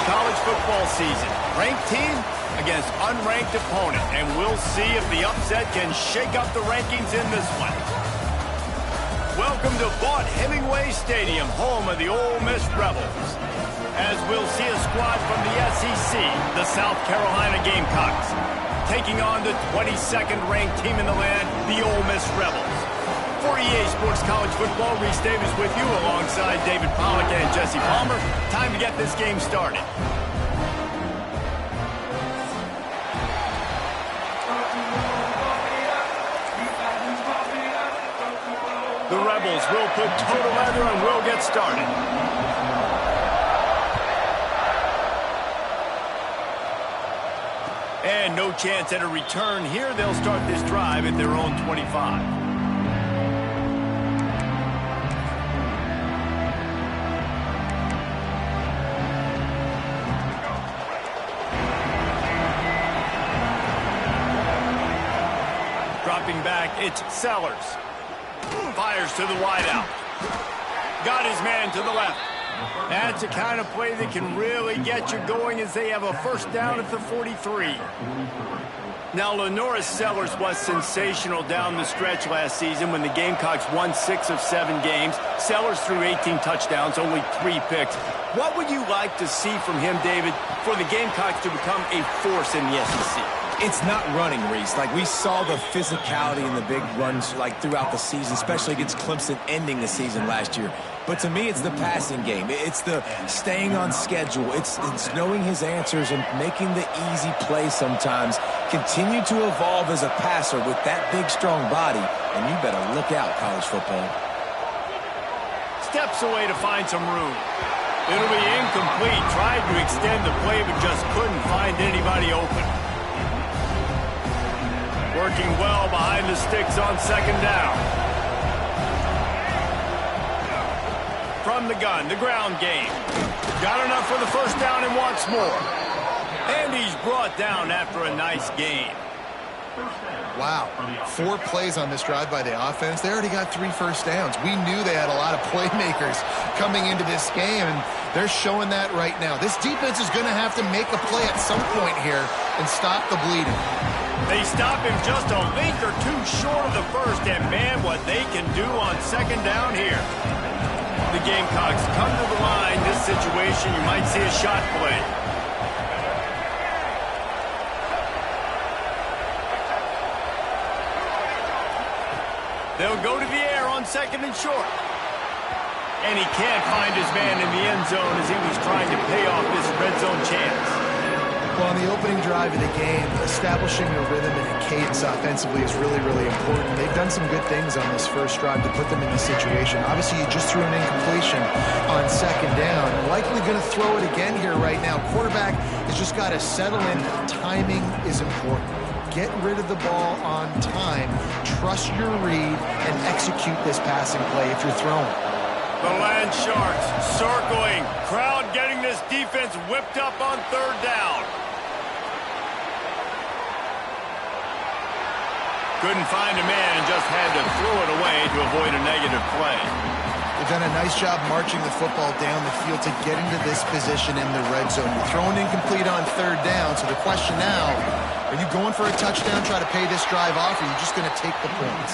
college football season. Ranked team against unranked opponent, and we'll see if the upset can shake up the rankings in this one. Welcome to Vaught-Hemingway Stadium, home of the Ole Miss Rebels. As we'll see a squad from the SEC, the South Carolina Gamecocks, taking on the 22nd ranked team in the land, the Ole Miss Rebels. For EA Sports College Football, Reese Davis with you alongside David Pollack and Jesse Palmer. Time to get this game started. The Rebels will put toe to leather and will get started. And no chance at a return here. They'll start this drive at their own 25. Dropping back, it's Sellers. Fires to the wideout. Got his man to the left. That's a kind of play that can really get you going as they have a first down at the 43. Now, Lenoris Sellers was sensational down the stretch last season when the Gamecocks won 6 of 7 games. Sellers threw 18 touchdowns, only 3 picks. What would you like to see from him, David, for the Gamecocks to become a force in the SEC? It's not running, Reese. Like, we saw the physicality in the big runs, like, throughout the season, especially against Clemson ending the season last year. But to me, it's the passing game. It's the staying on schedule. It's knowing his answers and making the easy play sometimes. Continue to evolve as a passer with that big, strong body, and you better look out, college football. Steps away to find some room. It'll be incomplete. Tried to extend the play, but just couldn't find anybody open. Working well behind the sticks on second down. From the gun, the ground game. Got enough for the first down and wants more. And he's brought down after a nice gain. Wow, 4 plays on this drive by the offense. They already got 3 first downs. We knew they had a lot of playmakers coming into this game, and they're showing that right now. This defense is going to have to make a play at some point here and stop the bleeding. They stop him just a link or two short of the first, and man, what they can do on second down here. The Gamecocks come to the line. This situation, you might see a shot play. They'll go to the air on second and short. And he can't find his man in the end zone as he was trying to pay off this red zone chance. Well, on the opening drive of the game, establishing a rhythm and a cadence offensively is really, really important. They've done some good things on this first drive to put them in this situation. Obviously, you just threw an incompletion on second down. Likely going to throw it again here right now. Quarterback has just got to settle in. Timing is important. Get rid of the ball on time. Trust your read and execute this passing play if you're throwing. The Land Sharks circling. Crowd getting this defense whipped up on third down. Couldn't find a man and just had to throw it away to avoid a negative play. They've done a nice job marching the football down the field to get into this position in the red zone. You're throwing incomplete on third down, so the question now, are you going for a touchdown, try to pay this drive off, or are you just going to take the points?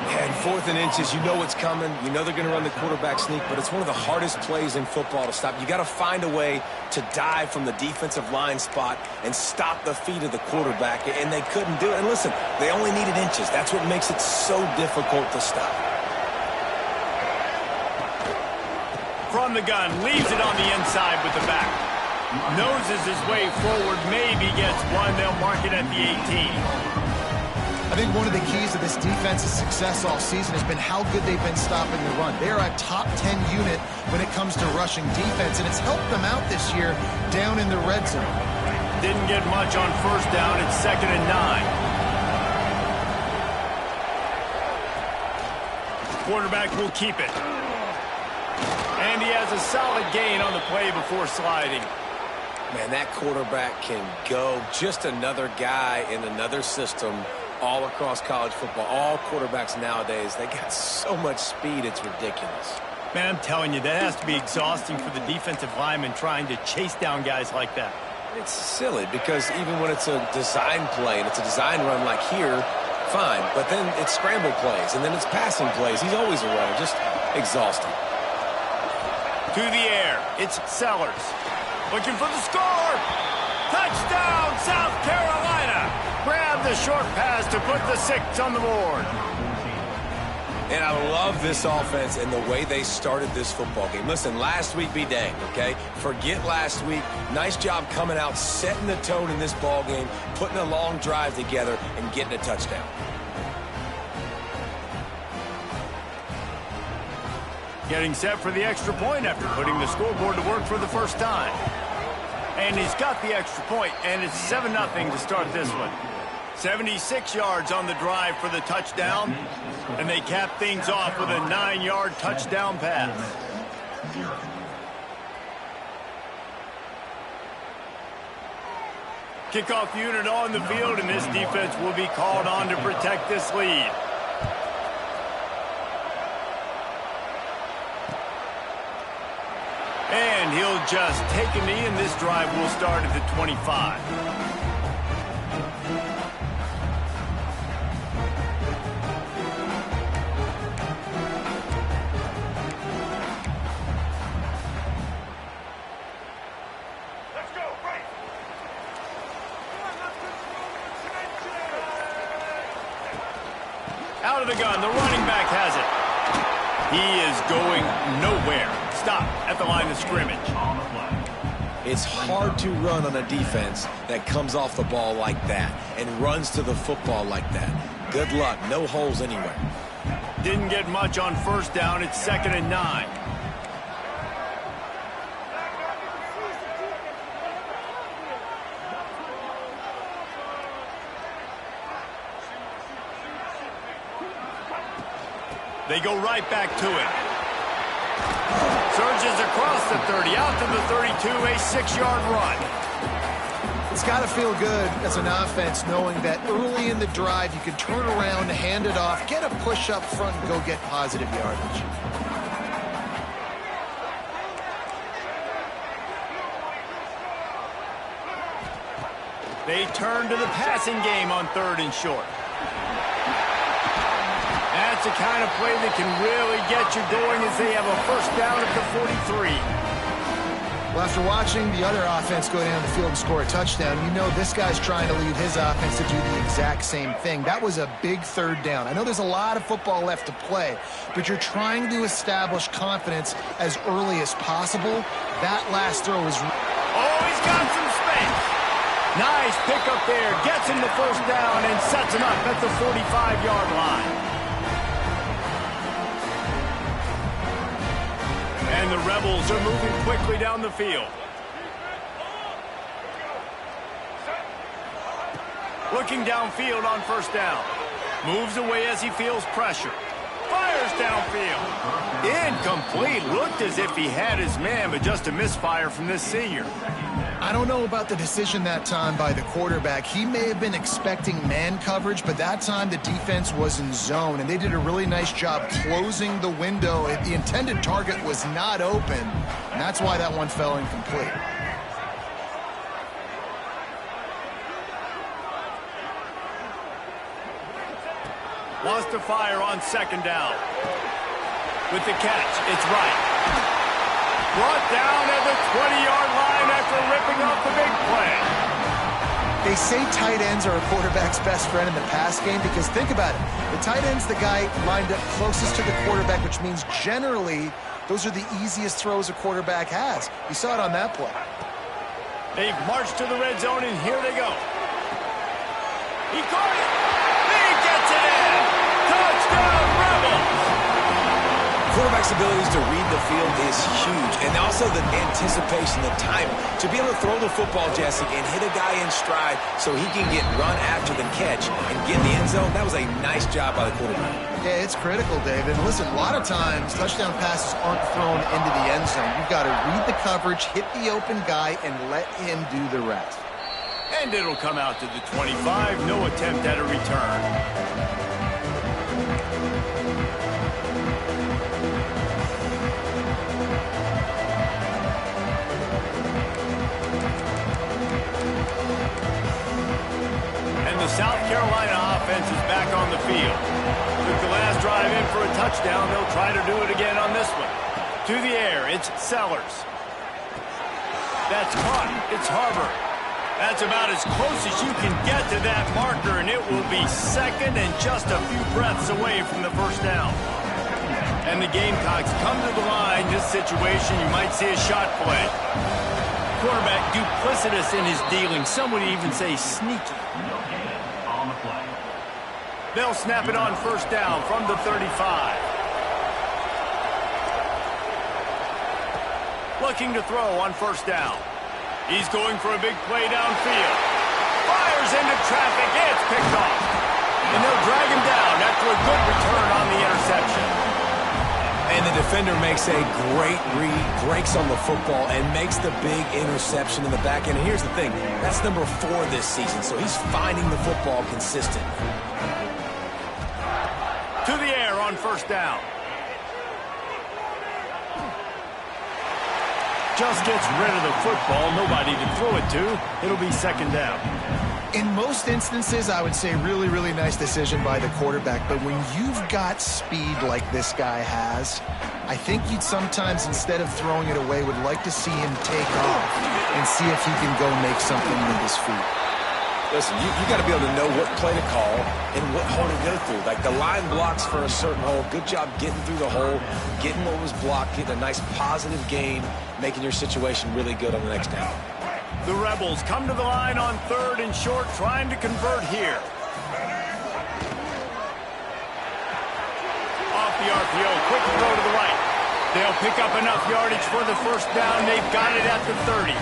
And 4th and inches, you know what's coming. You know they're going to run the quarterback sneak, but it's one of the hardest plays in football to stop. You got to find a way to dive from the defensive line spot and stop the feet of the quarterback, and they couldn't do it. And listen, they only needed inches. That's what makes it so difficult to stop. From the gun, leaves it on the inside with the back. Noses his way forward, maybe gets one. They'll mark it at the 18. I think one of the keys to this defense's success all season has been how good they've been stopping the run. They are a top 10 unit when it comes to rushing defense, and it's helped them out this year down in the red zone. Didn't get much on first down. It's 2nd and 9. Quarterback will keep it. And he has a solid gain on the play before sliding. Man, that quarterback can go. Just another guy in another system all across college football. All quarterbacks nowadays, they got so much speed, it's ridiculous. Man, I'm telling you, that has to be exhausting for the defensive lineman trying to chase down guys like that. It's silly because even when it's a design play and it's a design run like here, fine. But then it's scramble plays and then it's passing plays. He's always a runner. Just exhausting. To the air. It's Sellers. Looking for the score. Touchdown, South Carolina. Grab the short pass to put the 6 on the board. And I love this offense and the way they started this football game. Listen, last week be danged, okay? Forget last week. Nice job coming out, setting the tone in this ball game, putting a long drive together, and getting a touchdown. Getting set for the extra point after putting the scoreboard to work for the first time. And he's got the extra point, and it's 7-0 to start this one. 76 yards on the drive for the touchdown, and they cap things off with a 9-yard touchdown pass. Kickoff unit on the field, and this defense will be called on to protect this lead. And he'll just take a knee, and this drive will start at the 25. Out of the gun, the running back has it. He is going nowhere. Stop at the line of scrimmage. It's hard to run on a defense that comes off the ball like that and runs to the football like that. Good luck. No holes anywhere. Didn't get much on first down. It's 2nd and 9. They go right back to it. Surges across the 30, out to the 32, a 6-yard run. It's got to feel good as an offense knowing that early in the drive you can turn around, hand it off, get a push up front, and go get positive yardage. They turn to the passing game on 3rd and short. That's the kind of play that can really get you going as they have a first down at the 43. Well, after watching the other offense go down the field and score a touchdown, you know this guy's trying to lead his offense to do the exact same thing. That was a big 3rd down. I know there's a lot of football left to play, but you're trying to establish confidence as early as possible. That last throw is... Oh, he's got some space. Nice pickup there. Gets him the first down and sets him up at the 45-yard line. And the Rebels are moving quickly down the field. Looking downfield on first down. Moves away as he feels pressure. Fires downfield. Incomplete. Looked as if he had his man, but just a misfire from this senior. I don't know about the decision that time by the quarterback. He may have been expecting man coverage, but that time the defense was in zone, and they did a really nice job closing the window. The intended target was not open, and that's why that one fell incomplete. Wants to fire on 2nd down. With the catch, it's right. Brought down at the 20-yard line after ripping off the big play. They say tight ends are a quarterback's best friend in the pass game because think about it. The tight end's the guy lined up closest to the quarterback, which means generally those are the easiest throws a quarterback has. You saw it on that play. They've marched to the red zone, and here they go. He caught it. He gets it in. Touchdown, Rebels. Quarterback's abilities to read the field is huge, and also the anticipation, the timing. To be able to throw the football, Jesse, and hit a guy in stride so he can get run after the catch and get in the end zone, that was a nice job by the quarterback. Yeah, it's critical, David. Listen, a lot of times touchdown passes aren't thrown into the end zone. You've got to read the coverage, hit the open guy, and let him do the rest. And it'll come out to the 25. No attempt at a return. try to do it again on this one. To the air, it's Sellers. That's caught. It's Harbor. That's about as close as you can get to that marker, and it will be second and just a few breaths away from the first down. And the Gamecocks come to the line. This situation, you might see a shot play. Quarterback duplicitous in his dealing. Some would even say sneaky. They'll snap it on first down from the 35. Looking to throw on first down. He's going for a big play downfield. Fires into traffic. It's picked off. And they'll drag him down after a good return on the interception. And the defender makes a great read, breaks on the football, and makes the big interception in the back end. And here's the thing, that's number 4 this season, so he's finding the football consistently. To the air on first down. Just gets rid of the football, nobody to throw it to. It'll be second down. In most instances, I would say really, really nice decision by the quarterback. But when you've got speed like this guy has, I think you'd sometimes, instead of throwing it away, would like to see him take off and see if he can go make something with his feet. Listen, you got to be able to know what play to call and what hole to go through. Like the line blocks for a certain hole. Good job getting through the hole, getting what was blocked, getting a nice positive gain, making your situation really good on the next down. The Rebels come to the line on third and short, trying to convert here. Off the RPO, quick throw to the right. They'll pick up enough yardage for the first down. They've got it at the 30.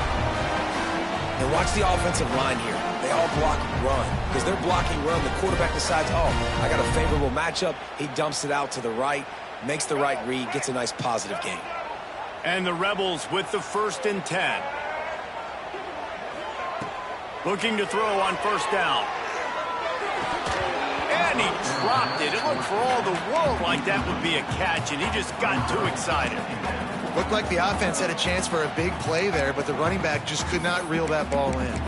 And watch the offensive line here. They all block run. Because they're blocking run, the quarterback decides, oh, I got a favorable matchup. He dumps it out to the right, makes the right read, gets a nice positive gain. And the Rebels with the 1st and 10. Looking to throw on first down. And he dropped it. It looked for all the world like that would be a catch, and he just got too excited. Looked like the offense had a chance for a big play there, but the running back just could not reel that ball in.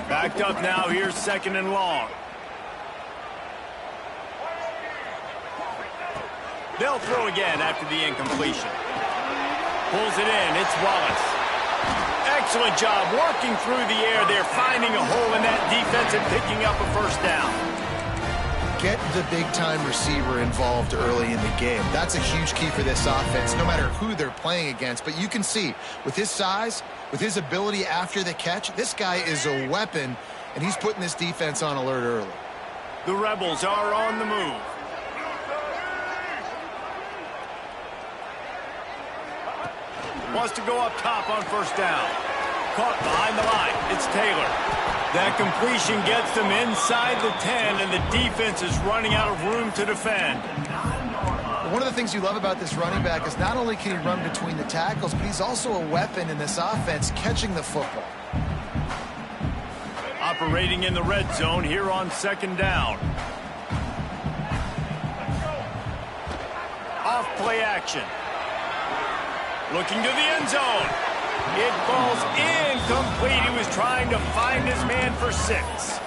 Backed up now. Here's second and long. They'll throw again after the incompletion. Pulls it in. It's Wallace. Excellent job working through the air. They're finding a hole in that defense and picking up a first down. Get the big-time receiver involved early in the game. That's a huge key for this offense, no matter who they're playing against. But you can see, with his size, with his ability after the catch, this guy is a weapon, and he's putting this defense on alert early. The Rebels are on the move. Wants to go up top on first down. Caught behind the line. It's Taylor. That completion gets them inside the 10, and the defense is running out of room to defend. One of the things you love about this running back is not only can he run between the tackles, but he's also a weapon in this offense, catching the football. Operating in the red zone here on second down. Off play action. Looking to the end zone. It falls incomplete. He was trying to find his man for 6.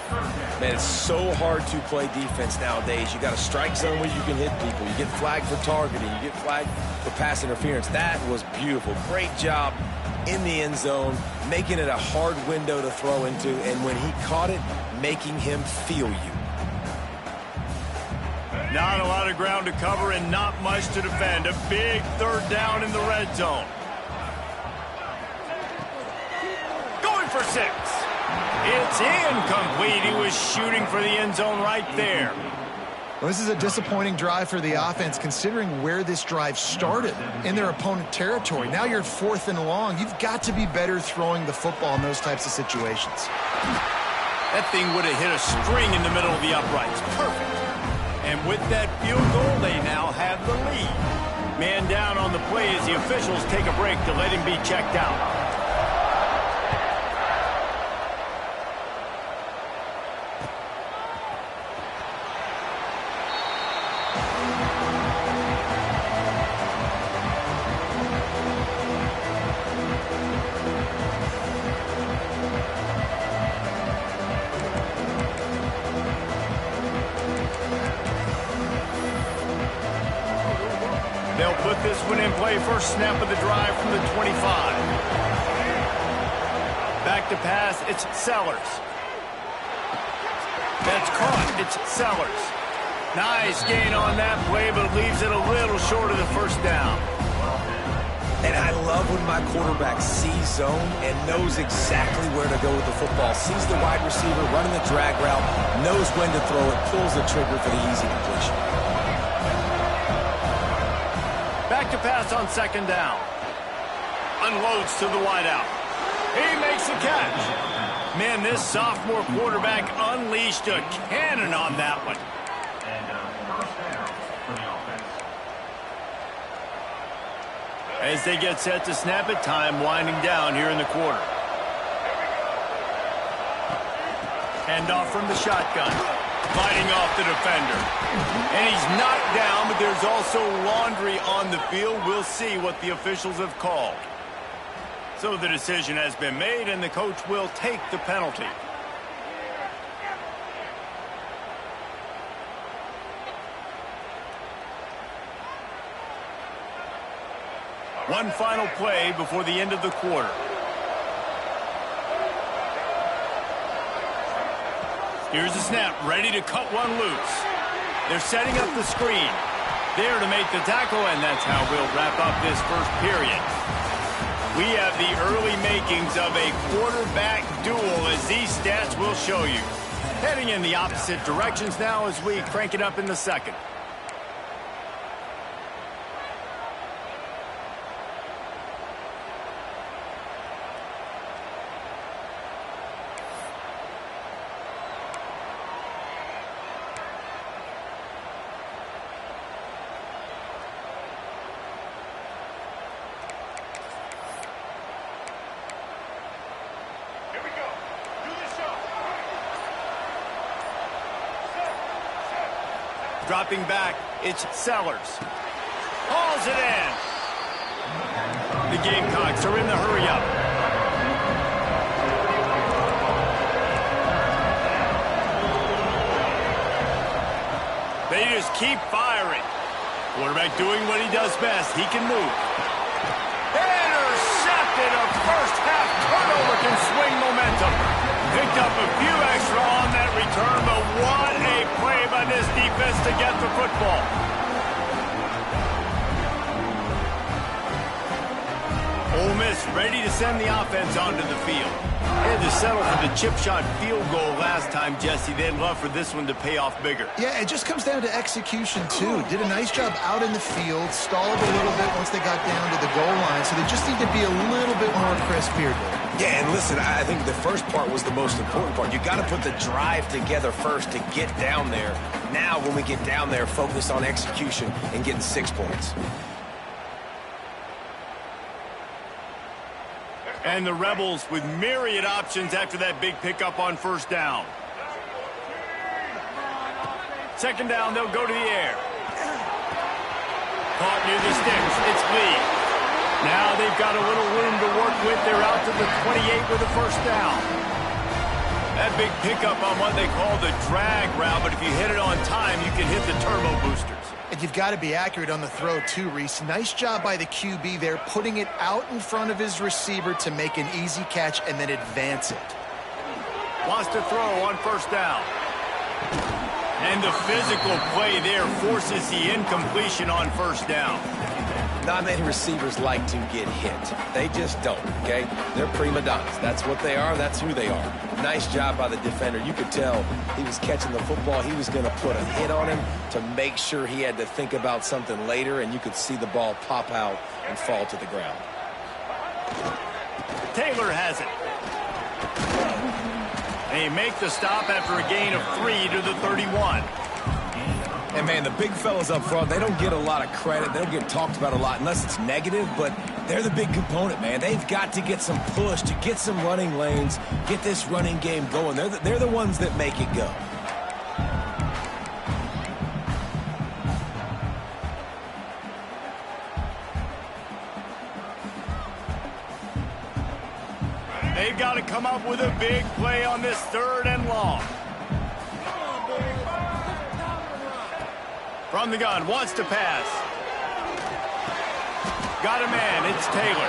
Man, it's so hard to play defense nowadays. You got a strike zone where you can hit people. You get flagged for targeting. You get flagged for pass interference. That was beautiful. Great job in the end zone, making it a hard window to throw into, and when he caught it, making him feel you. Not a lot of ground to cover and not much to defend. A big third down in the red zone. Going for 6. It's incomplete. He was shooting for the end zone right there. Well, this is a disappointing drive for the offense, considering where this drive started, in their opponent territory. Now you're 4th and long. You've got to be better throwing the football in those types of situations. That thing would have hit a string in the middle of the uprights. Perfect. And with that field goal, they now have the lead. Man down on the play as the officials take a break to let him be checked out. They'll put this one in play first snap of the drive from the 25. Back to pass, it's Sellers. That's caught, it's Sellers. Nice gain on that play, but leaves it a little short of the first down. And I love when my quarterback sees zone and knows exactly where to go with the football. Sees the wide receiver running the drag route, knows when to throw it, pulls the trigger for the easy completion. Back to pass on second down. Unloads to the wideout. He makes the catch. Man, this sophomore quarterback unleashed a cannon on that one. As they get set to snap it, time winding down here in the quarter. Handoff from the shotgun. Fighting off the defender. And he's knocked down, but there's also laundry on the field. We'll see what the officials have called. So the decision has been made, and the coach will take the penalty. One final play before the end of the quarter. Here's the snap, ready to cut one loose. They're setting up the screen. There to make the tackle, and that's how we'll wrap up this first period. We have the early makings of a quarterback duel, as these stats will show you. Heading in the opposite directions now as we crank it up in the second. Dropping back, it's Sellers. Hauls it in. The Gamecocks are in the hurry-up. They just keep firing. Quarterback doing what he does best. He can move. Intercepted. A first-half turnover can swing momentum. Picked up a few extra on that return, but what a play by this defense to get the football. Ole Miss ready to send the offense onto the field. They had to settle for the chip shot field goal last time, Jesse. They'd love for this one to pay off bigger. Yeah, it just comes down to execution, too. Did a nice job out in the field, stalled a little bit once they got down to the goal line, so they just need to be a little bit more crisp here, Dave. Yeah, and listen, I think the first part was the most important part. You got to put the drive together first to get down there. Now, when we get down there, focus on execution and getting 6 points. And the Rebels with myriad options after that big pickup on first down. Second down, they'll go to the air. Caught near the sticks. It's Lee. Now they've got a little room to work with. They're out to the 28 with a first down. That big pickup on what they call the drag route, but if you hit it on time, you can hit the turbo boosters. And you've got to be accurate on the throw, too, Reese. Nice job by the QB there, putting it out in front of his receiver to make an easy catch and then advance it. Wants to throw on first down. And the physical play there forces the incompletion on first down. Not many receivers like to get hit. They just don't, okay? They're prima donnas. That's what they are. That's who they are. Nice job by the defender. You could tell he was catching the football. He was going to put a hit on him to make sure he had to think about something later, and you could see the ball pop out and fall to the ground. Taylor has it. They make the stop after a gain of 3 to the 31. And, man, the big fellas up front, they don't get a lot of credit. They don't get talked about a lot unless it's negative, but they're the big component, man. They've got to get some push, to get some running lanes, get this running game going. They're the ones that make it go. They've got to come up with a big play on this third and long. From the gun, wants to pass. Got a man, it's Taylor.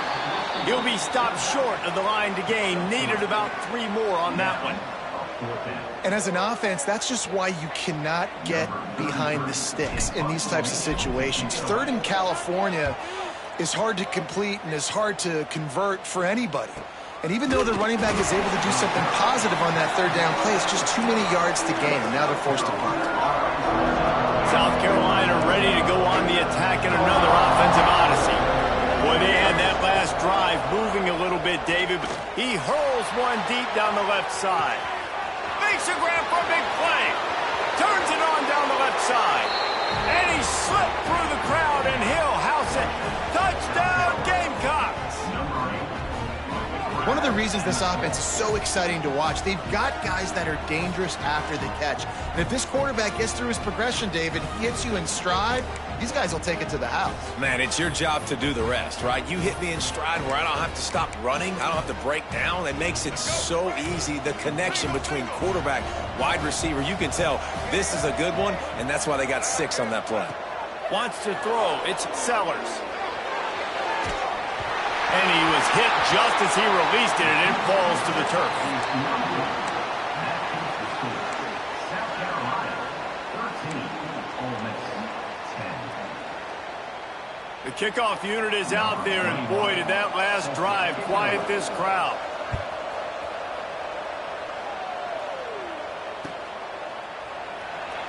He'll be stopped short of the line to gain. Needed about 3 more on that one. And as an offense, that's just why you cannot get behind the sticks in these types of situations. Third in California is hard to complete and is hard to convert for anybody. And even though the running back is able to do something positive on that third down play, it's just too many yards to gain, and now they're forced to punt. South Carolina ready to go on the attack in another offensive odyssey. Boy, they had that last drive moving a little bit, David. He hurls one deep down the left side. Makes a grab for a big play. Turns it on down the left side. And he slipped through the crowd, and he'll house it. Touchdown, Gamecocks! One of the reasons this offense is so exciting to watch, they've got guys that are dangerous after the catch. And if this quarterback gets through his progression, David, he hits you in stride, these guys will take it to the house. Man, it's your job to do the rest, right? You hit me in stride where I don't have to stop running. I don't have to break down. It makes it so easy, the connection between quarterback, wide receiver. You can tell this is a good one, and that's why they got 6 on that play. Wants to throw. It's Sellers. And he was hit just as he released it, and it falls to the turf. The kickoff unit is out there, and boy, did that last drive quiet this crowd.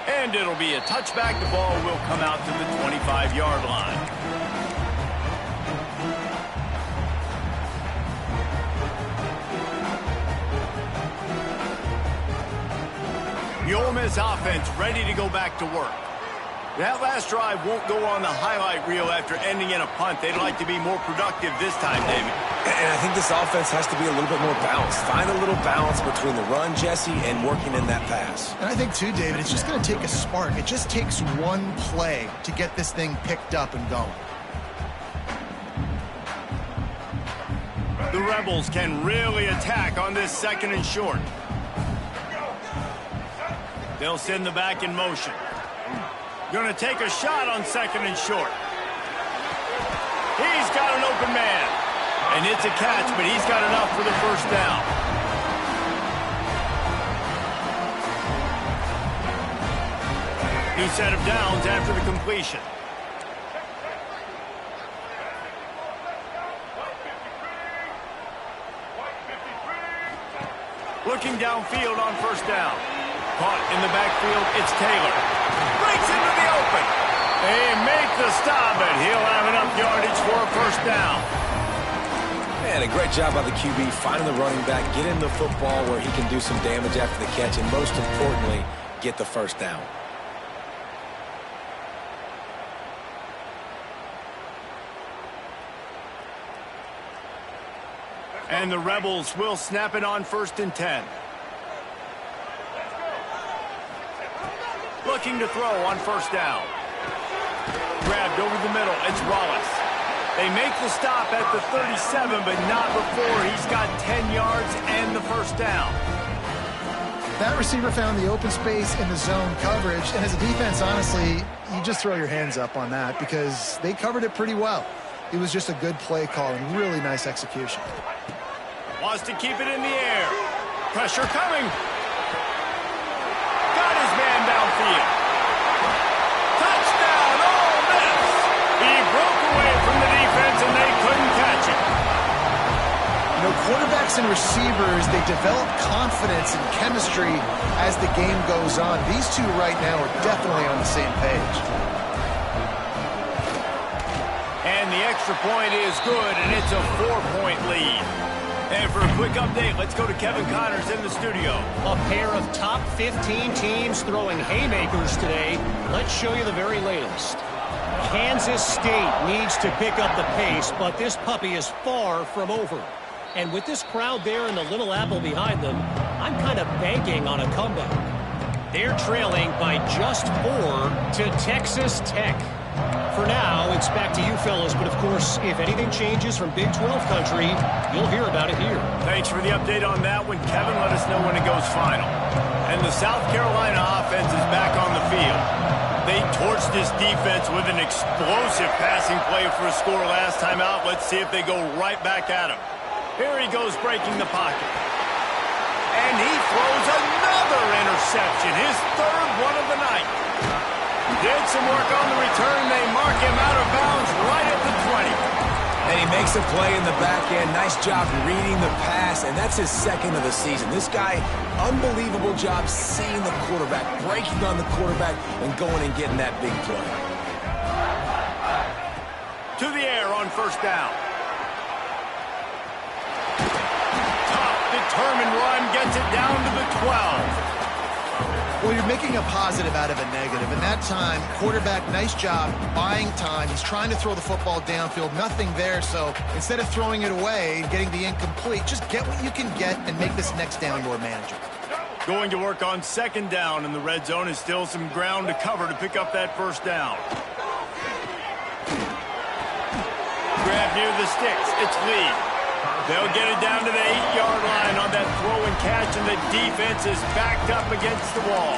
And it'll be a touchback. The ball will come out to the 25-yard line. The Ole Miss offense ready to go back to work. That last drive won't go on the highlight reel after ending in a punt. They'd like to be more productive this time, David. And I think this offense has to be a little bit more balanced. Find a little balance between the run, Jesse, and working in that pass. And I think, too, David, it's just going to take a spark. It just takes one play to get this thing picked up and going. The Rebels can really attack on this 2nd and short. They'll send the back in motion. Going to take a shot on 2nd and short. He's got an open man. And it's a catch, but he's got enough for the first down. New set of downs after the completion. Looking downfield on first down. Caught in the backfield, it's Taylor. Breaks into the open. They make the stop, but he'll have enough yardage for a first down. Man, a great job by the QB finding the running back, get him the football where he can do some damage after the catch, and most importantly, get the first down. And the Rebels will snap it on 1st and 10. Looking to throw on first down. Grabbed over the middle. It's Wallace. They make the stop at the 37, but not before he's got 10 yards and the first down. That receiver found the open space in the zone coverage, and as a defense, honestly, you just throw your hands up on that because they covered it pretty well. It was just a good play call and really nice execution. Wants to keep it in the air. Pressure coming. Got his man downfield. Touchdown, Ole Miss. He broke away from the defense and they couldn't catch him. You know, quarterbacks and receivers, they develop confidence and chemistry as the game goes on. These two right now are definitely on the same page. And the extra point is good, and it's a 4-point lead. And for a quick update, let's go to Kevin Connors in the studio. A pair of top 15 teams throwing haymakers today. Let's show you the very latest. Kansas State needs to pick up the pace, but this puppy is far from over. And with this crowd there and the Little Apple behind them, I'm kind of banking on a comeback. They're trailing by just 4 to Texas Tech. For now, it's back to you fellas, but of course, if anything changes from Big 12 country, you'll hear about it here. Thanks for the update on that one, Kevin. Let us know when it goes final. And the South Carolina offense is back on the field. They torched this defense with an explosive passing play for a score last time out. Let's see if they go right back at him. Here he goes breaking the pocket. And he throws another interception, his third one of the night. Did some work on the return. They mark him out of bounds right at the 20. And he makes a play in the back end. Nice job reading the pass, and that's his second of the season. This guy, unbelievable job seeing the quarterback, breaking on the quarterback, and going and getting that big play. To the air on first down. Tough, determined run gets it down to the 12. Well, you're making a positive out of a negative. And that time, quarterback, nice job buying time. He's trying to throw the football downfield. Nothing there. So instead of throwing it away and getting the incomplete, just get what you can get and make this next down more manageable. Going to work on second down in the red zone is still some ground to cover to pick up that first down. Grab near the sticks. It's Lee. They'll get it down to the 8-yard line on that throw and catch, and the defense is backed up against the wall.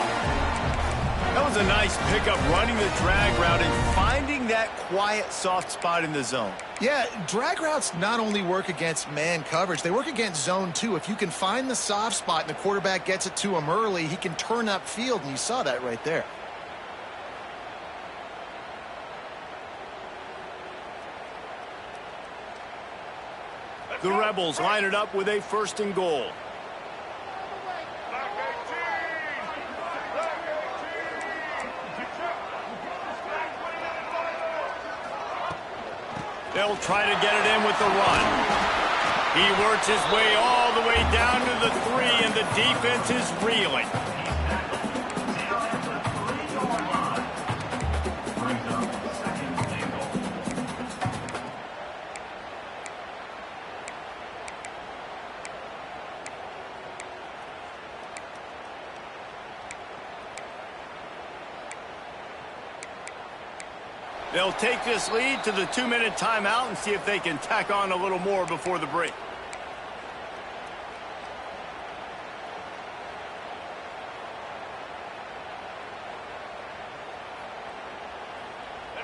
That was a nice pickup, running the drag route and finding that quiet, soft spot in the zone. Yeah, drag routes not only work against man coverage, they work against zone too. If you can find the soft spot and the quarterback gets it to him early, he can turn upfield, and you saw that right there. The Rebels line it up with a first and goal. They'll try to get it in with the run. He works his way all the way down to the 3, and the defense is reeling. They'll take this lead to the 2-minute timeout and see if they can tack on a little more before the break.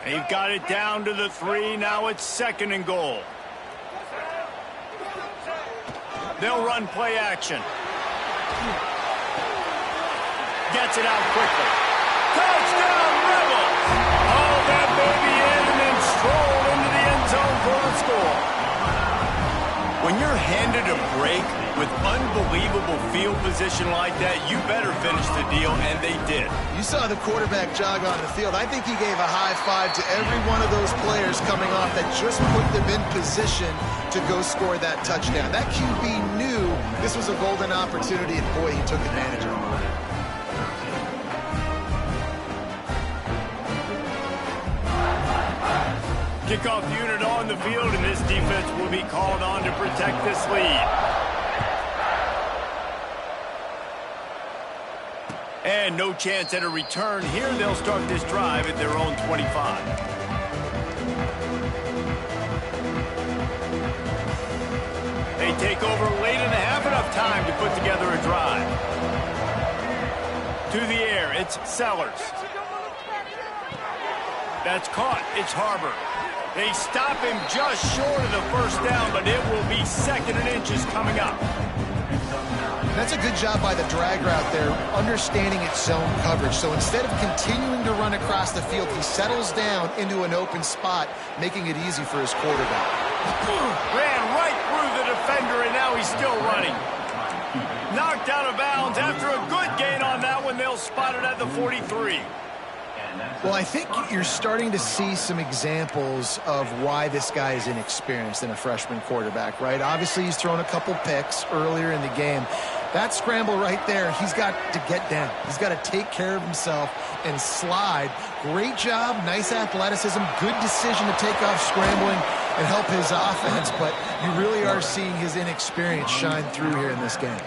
They've got it down to the 3. Now it's second and goal. They'll run play action. Gets it out quickly. Touchdown, Rebels! Haul that baby in and then stroll into the end zone for the score. When you're handed a break with unbelievable field position like that, you better finish the deal, and they did. You saw the quarterback jog on the field. I think he gave a high five to every one of those players coming off that just put them in position to go score that touchdown. That QB knew this was a golden opportunity, and boy, he took advantage of it. Kickoff unit on the field, and this defense will be called on to protect this lead. And no chance at a return here. They'll start this drive at their own 25. They take over late in the half, enough time to put together a drive. To the air, it's Sellers. That's caught. It's Harbor. They stop him just short of the first down, but it will be second and inches coming up. That's a good job by the drag route there, understanding its zone coverage. So instead of continuing to run across the field, he settles down into an open spot, making it easy for his quarterback. Ran right through the defender, and now he's still running. Knocked out of bounds after a good gain on that one. They'll spot it at the 43. Well, I think you're starting to see some examples of why this guy is inexperienced in a freshman quarterback, right? Obviously, he's thrown a couple picks earlier in the game. That scramble right there, he's got to get down. He's got to take care of himself and slide. Great job, nice athleticism, good decision to take off scrambling and help his offense, but you really are seeing his inexperience shine through here in this game.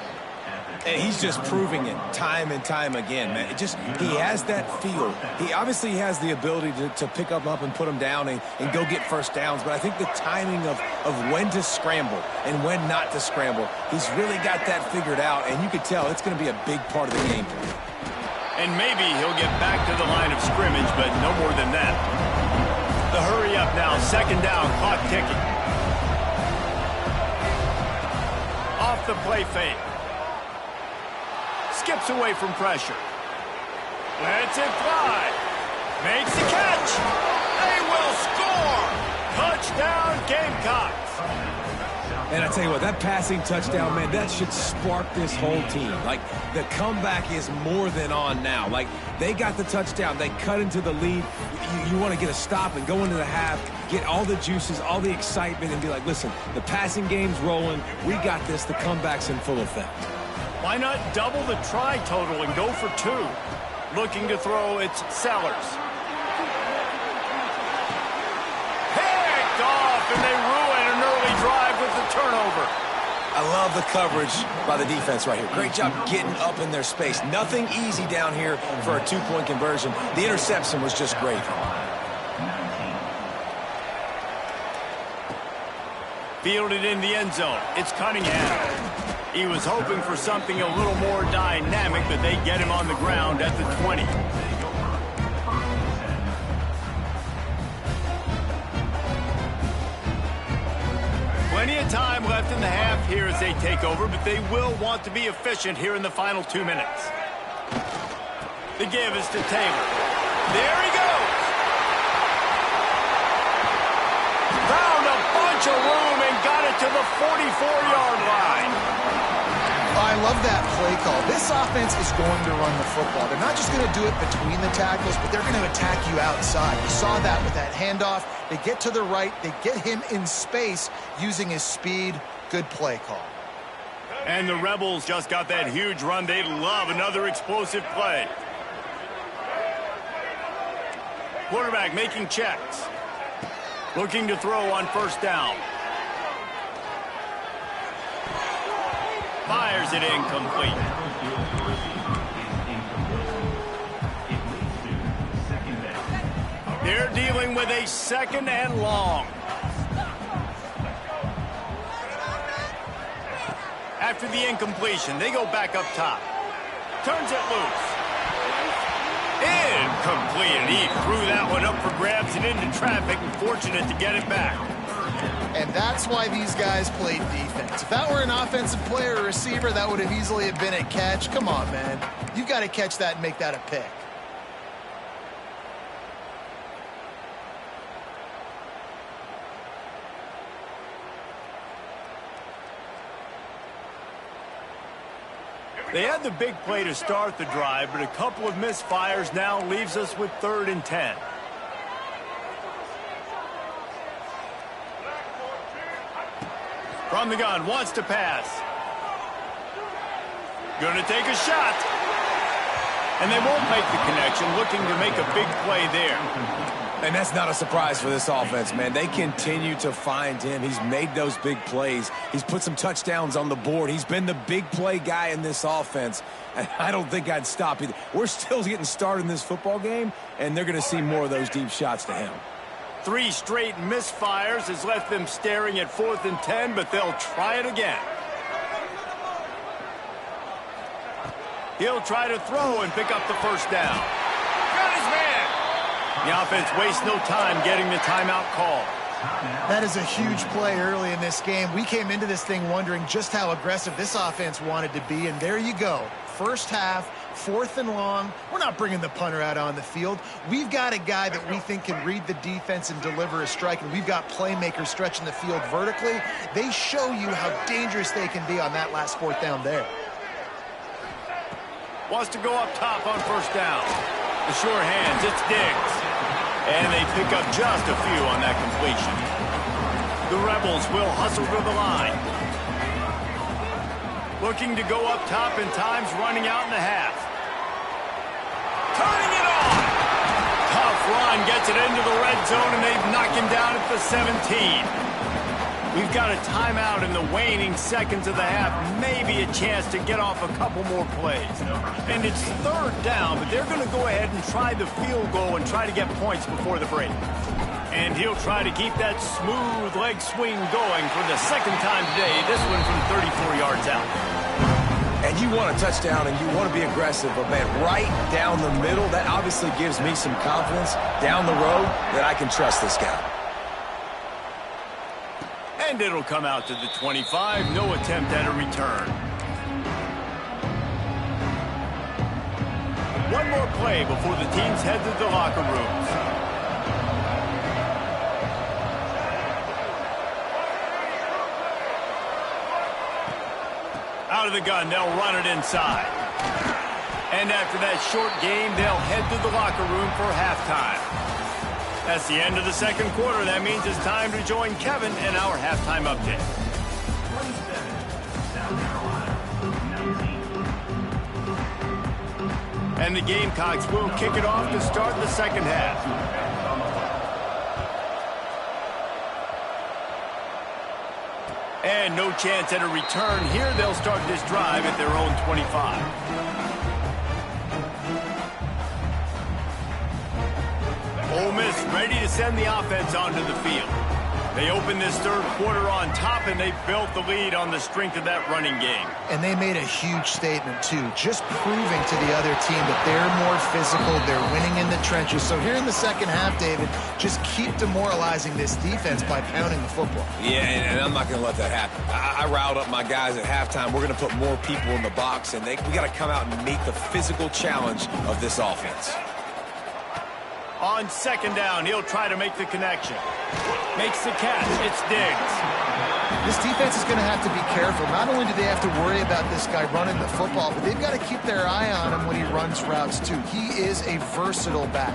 And he's just proving it time and time again, man. He has that feel. He obviously has the ability to pick up and put him down and go get first downs. But I think the timing of when to scramble and when not to scramble, he's really got that figured out. And you could tell it's going to be a big part of the game. And maybe he'll get back to the line of scrimmage, but no more than that. The hurry up now, second down, clock ticking. Off the play fake. Skips away from pressure. Lets it fly. Makes the catch. They will score. Touchdown, Gamecocks. And I tell you what, that passing touchdown, man, that should spark this whole team. Like, the comeback is more than on now. Like, they got the touchdown. They cut into the lead. You want to get a stop and go into the half, get all the juices, all the excitement, and be like, listen, the passing game's rolling. We got this. The comeback's in full effect. Why not double the try total and go for 2? Looking to throw, it's Sellers. Picked off, and they ruin an early drive with the turnover. I love the coverage by the defense right here. Great job getting up in their space. Nothing easy down here for a 2-point conversion. The interception was just great. Fielded in the end zone. It's Cunningham. He was hoping for something a little more dynamic, but they get him on the ground at the 20. Plenty of time left in the half here as they take over, but they will want to be efficient here in the final 2 minutes. The give is to Taylor. There he goes. Found a bunch of room and got it to the 44-yard line. I love that play call. This offense is going to run the football. They're not just going to do it between the tackles, but they're going to attack you outside. You saw that with that handoff. They get to the right. They get him in space using his speed. Good play call. And the Rebels just got that huge run. They love another explosive play. Quarterback making checks. Looking to throw on first down. Fires it incomplete. They're dealing with a second and long. After the incompletion, they go back up top. Turns it loose. Incomplete. And he threw that one up for grabs and into traffic. Fortunate to get it back. And that's why these guys played defense. If that were an offensive player or receiver, that would have easily have been a catch. Come on, man. You got to catch that and make that a pick. They had the big play to start the drive, but a couple of misfires now leaves us with 3rd and 10. From the gun, wants to pass. Gonna take a shot. And they won't make the connection, looking to make a big play there. And that's not a surprise for this offense, man. They continue to find him. He's made those big plays. He's put some touchdowns on the board. He's been the big play guy in this offense. And I don't think I'd stop either. We're still getting started in this football game, and they're going to see more of those deep shots to him. 3 straight misfires has left them staring at 4th and 10, but they'll try it again. He'll try to throw and pick up the first down. Got his man. The offense wastes no time getting the timeout call. That is a huge play early in this game. We came into this thing wondering just how aggressive this offense wanted to be, and there you go. First half, 4th and long. We're not bringing the punter out on the field. We've got a guy that we think can read the defense and deliver a strike, and we've got playmakers stretching the field vertically. They show you how dangerous they can be on that last 4th down there. Wants to go up top on first down. The sure hands, it's Diggs. And they pick up just a few on that completion. The Rebels will hustle to the line. Looking to go up top, and time's running out in the half. Turning it on! Tough run, gets it into the red zone, and they've knocked him down at the 17. We've got a timeout in the waning seconds of the half. Maybe a chance to get off a couple more plays. And it's 3rd down, but they're going to go ahead and try the field goal and try to get points before the break. And he'll try to keep that smooth leg swing going for the 2nd time today, this one from 34 yards out. And you want a touchdown and you want to be aggressive, but man, right down the middle, that obviously gives me some confidence down the road that I can trust this guy. And it'll come out to the 25. No attempt at a return. One more play before the teams head to the locker rooms. Out of the gun, they'll run it inside. And after that short game, they'll head to the locker room for halftime. That's the end of the second quarter. That means it's time to join Kevin in our halftime update. And the Gamecocks will kick it off to start the second half. And no chance at a return here. They'll start this drive at their own 25. Ole Miss ready to send the offense onto the field. They opened this third quarter on top, and they built the lead on the strength of that running game. And they made a huge statement, too, just proving to the other team that they're more physical, they're winning in the trenches. So here in the second half, David, just keep demoralizing this defense by pounding the football. Yeah, and I'm not going to let that happen. I riled up my guys at halftime. We're going to put more people in the box, and we got to come out and meet the physical challenge of this offense. On second down, he'll try to make the connection. Makes the catch. It's Diggs. This defense is going to have to be careful. Not only do they have to worry about this guy running the football, but they've got to keep their eye on him when he runs routes, too. He is a versatile back.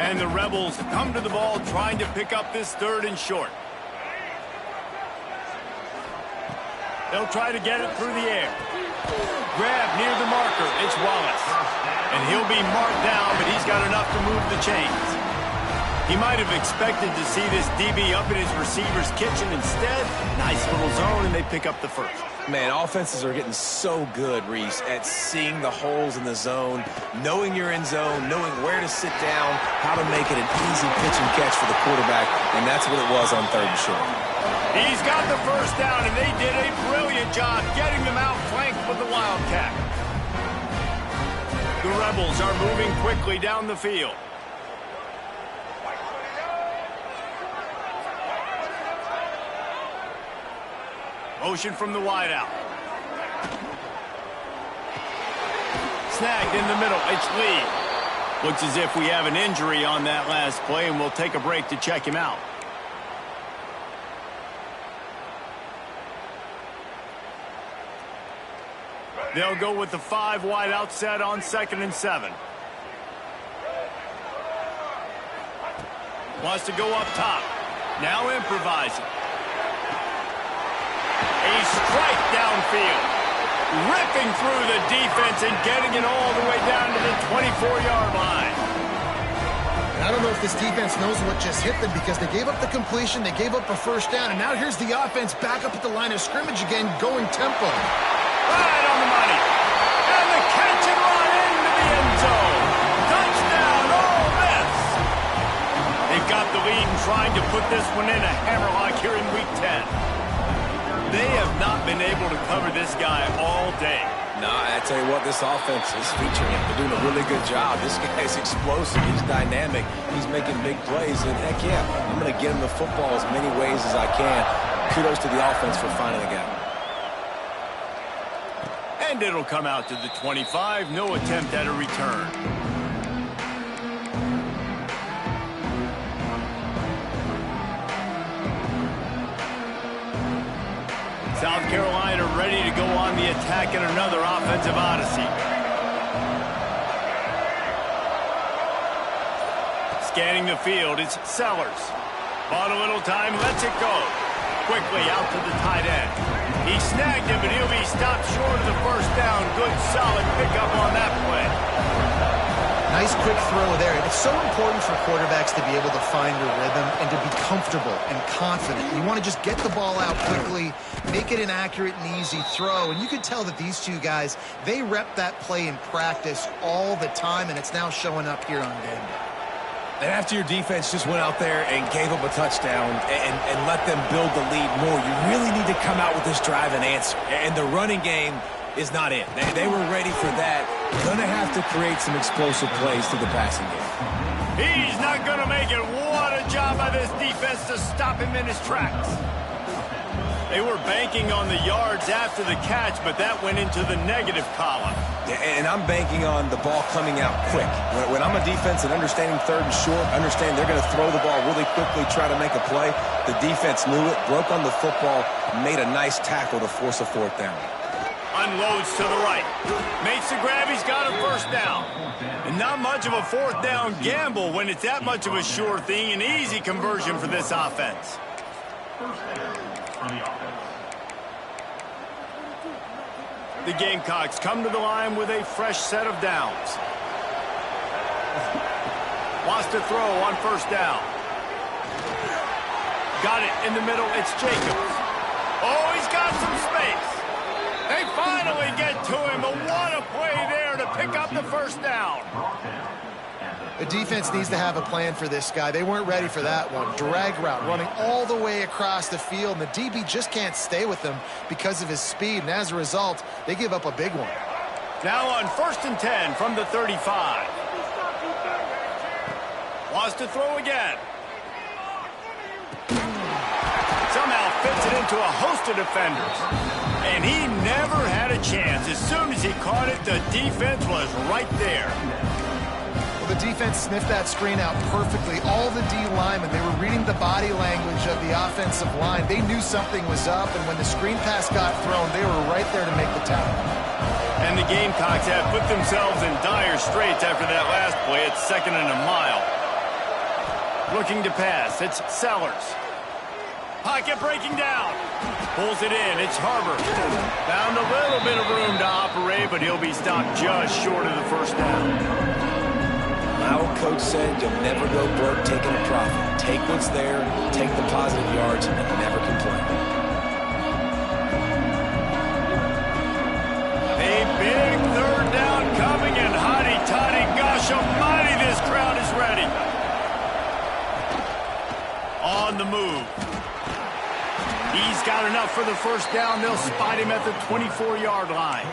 And the Rebels come to the ball trying to pick up this third and short. They'll try to get it through the air. Grab near the marker. It's Wallace. And he'll be marked down, but he's got enough to move the chains. He might have expected to see this DB up in his receiver's kitchen. Instead, nice little zone, and they pick up the first. Man, offenses are getting so good, Reese, at seeing the holes in the zone, knowing you're in zone, knowing where to sit down, how to make it an easy pitch and catch for the quarterback, and that's what it was on third and short. He's got the first down, and they did a brilliant job getting them out flanked with the Wildcat. The Rebels are moving quickly down the field. Motion from the wideout. Snagged in the middle. It's Lee. Looks as if we have an injury on that last play, and we'll take a break to check him out. They'll go with the 5 wide out set on 2nd and 7. Wants to go up top. Now improvising. A strike downfield. Ripping through the defense and getting it all the way down to the 24-yard line. And I don't know if this defense knows what just hit them because they gave up the completion, they gave up a first down, and now here's the offense back up at the line of scrimmage again, going tempo. Right on the money. And the catch and run into the end zone. Touchdown, Ole Miss. They've got the lead and trying to put this one in a hammerlock here in Week 10. They have not been able to cover this guy all day. No, I tell you what, this offense is featuring him. They're doing a really good job. This guy's explosive. He's dynamic. He's making big plays. And heck yeah, I'm going to get him the football as many ways as I can. Kudos to the offense for finding the gap. And it'll come out to the 25. No attempt at a return. South Carolina ready to go on the attack in another offensive odyssey. Scanning the field, it's Sellers. Bought a little time, lets it go. Quickly out to the tight end. He snagged him, but he'll be stopped short of the first down. Good, solid pickup on that play. Nice quick throw there. It's so important for quarterbacks to be able to find their rhythm and to be comfortable and confident. You want to just get the ball out quickly, make it an accurate and easy throw. And you can tell that these two guys, they rep that play in practice all the time, and it's now showing up here on game day. And after your defense just went out there and gave up a touchdown and let them build the lead more, you really need to come out with this drive and answer. And the running game is not it. They were ready for that. Going to have to create some explosive plays through the passing game. He's not going to make it. What a job by this defense to stop him in his tracks. They were banking on the yards after the catch, but that went into the negative column. And I'm banking on the ball coming out quick. When I'm a defense and understanding third and short, understand they're going to throw the ball really quickly, try to make a play. The defense knew it, broke on the football, made a nice tackle to force a fourth down. Unloads to the right. Makes the grab. He's got a first down. And not much of a fourth down gamble when it's that much of a sure thing. An easy conversion for this offense. The Gamecocks come to the line with a fresh set of downs. Wants to throw on first down. Got it in the middle. It's Jacobs. Oh, he's got some space. They finally get to him. But what a play there to pick up the first down. The defense needs to have a plan for this guy. They weren't ready for that one. Drag route, running all the way across the field, and the DB just can't stay with him because of his speed, and as a result, they give up a big one. Now on 1st and 10 from the 35. Wants to throw again. Somehow fits it into a host of defenders. And he never had a chance. As soon as he caught it, the defense was right there. The defense sniffed that screen out perfectly. All the D linemen, they were reading the body language of the offensive line. They knew something was up, and when the screen pass got thrown, they were right there to make the tackle. And the Gamecocks have put themselves in dire straits after that last play. It's 2nd and a mile. Looking to pass. It's Sellers. Pocket breaking down. Pulls it in. It's Harbor. Found a little bit of room to operate, but he'll be stopped just short of the first down. Our coach said you'll never go broke taking a profit. Take what's there, take the positive yards, and never complain. A big third down coming, and hotty-toddy, gosh almighty, this crowd is ready. On the move. He's got enough for the first down. They'll spot him at the 24-yard line.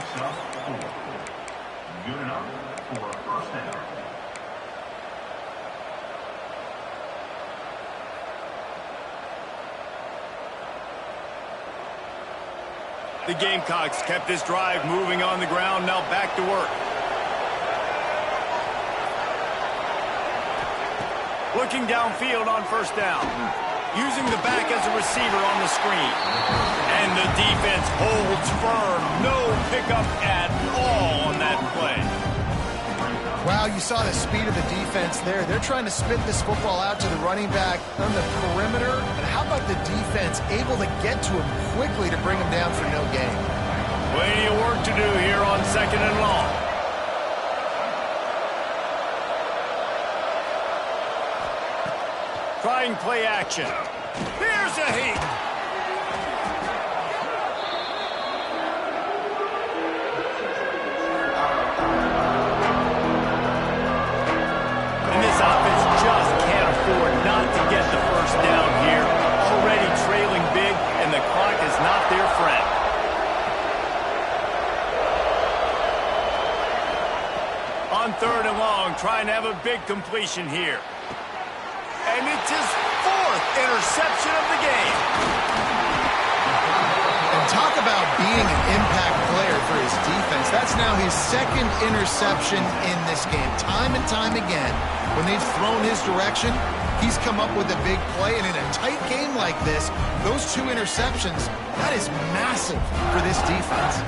Good enough for a first down. The Gamecocks kept this drive moving on the ground. Now back to work. Looking downfield on first down. Using the back as a receiver on the screen. And the defense holds firm. No pickup at all on that play. Wow, you saw the speed of the defense there. They're trying to spit this football out to the running back on the perimeter. And how about the defense able to get to him quickly to bring him down for no gain? Plenty of work to do here on 2nd and long. Trying play action. Here's a heat. And this offense just can't afford not to get the first down here. Already trailing big, and the clock is not their friend. On 3rd and long, trying to have a big completion here. And it's his 4th interception of the game. And talk about being an impact player for his defense. That's now his 2nd interception in this game. Time and time again, when they've thrown his direction, he's come up with a big play. And in a tight game like this, those 2 interceptions, that is massive for this defense.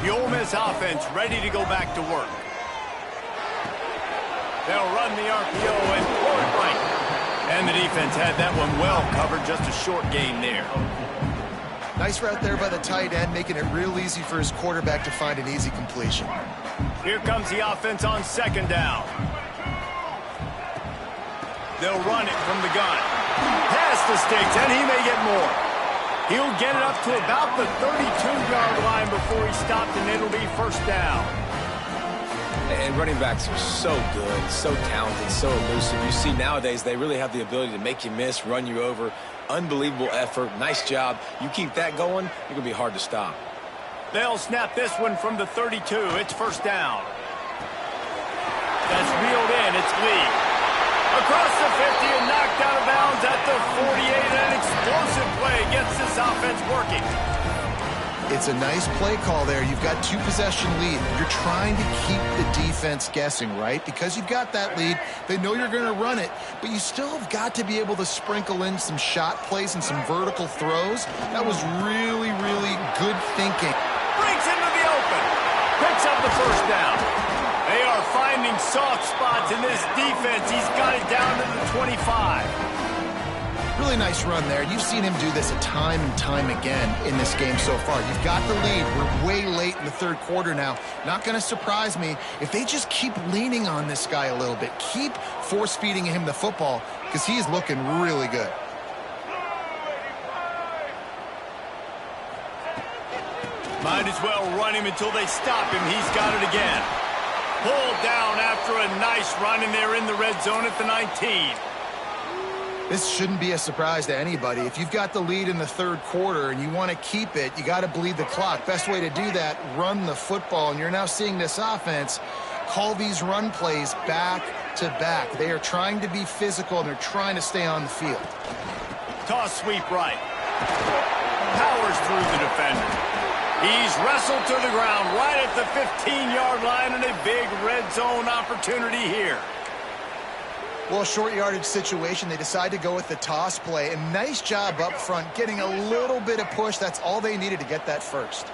The Ole Miss offense ready to go back to work. They'll run the RPO and pull it right. And the defense had that one well covered, just a short gain there. Nice route there by the tight end, making it real easy for his quarterback to find an easy completion. Here comes the offense on 2nd down. They'll run it from the gun. Past the sticks, and he may get more. He'll get it up to about the 32-yard line before he's stopped, and it'll be first down. And running backs are so good, so talented, so elusive. You see nowadays they really have the ability to make you miss, run you over. Unbelievable effort. Nice job. You keep that going, you're going to be hard to stop. They'll snap this one from the 32. It's first down. That's reeled in. It's Lee. Across the 50 and knocked out of bounds at the 48. An explosive play gets this offense working. It's a nice play call there. You've got 2-possession lead. You're trying to keep the defense guessing, right? Because you've got that lead, they know you're going to run it, but you still have got to be able to sprinkle in some shot plays and some vertical throws. That was really, really good thinking. Breaks into the open. Picks up the first down. They are finding soft spots in this defense. He's got it down to the 25. Really nice run there. You've seen him do this time and time again in this game so far. You've got the lead. We're way late in the third quarter now. Not going to surprise me if they just keep leaning on this guy a little bit. Keep force-feeding him the football because he's looking really good. Might as well run him until they stop him. He's got it again. Pulled down after a nice run, and they're in the red zone at the 19. This shouldn't be a surprise to anybody. If you've got the lead in the third quarter and you want to keep it, you got to bleed the clock. Best way to do that, run the football. And you're now seeing this offense call these run plays back to back. They are trying to be physical, and they're trying to stay on the field. Toss sweep right. Powers through the defender. He's wrestled to the ground right at the 15-yard line, and a big red zone opportunity here. Well, short yardage situation, they decide to go with the toss play. And nice job up front, getting a little bit of push. That's all they needed to get that first.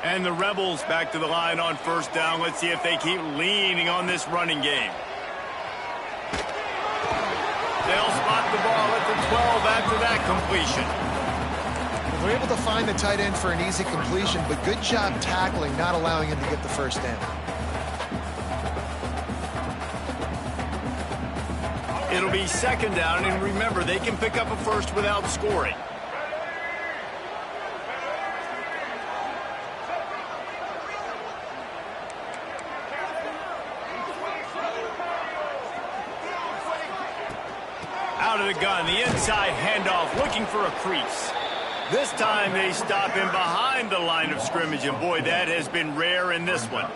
And the Rebels back to the line on first down. Let's see if they keep leaning on this running game. They'll spot the ball at the 12 after that completion. We're able to find the tight end for an easy completion, but good job tackling, not allowing him to get the first down. It'll be second down, and remember, they can pick up a first without scoring. Out of the gun, the inside handoff, looking for a crease. This time they stop him behind the line of scrimmage, and boy, that has been rare in this one.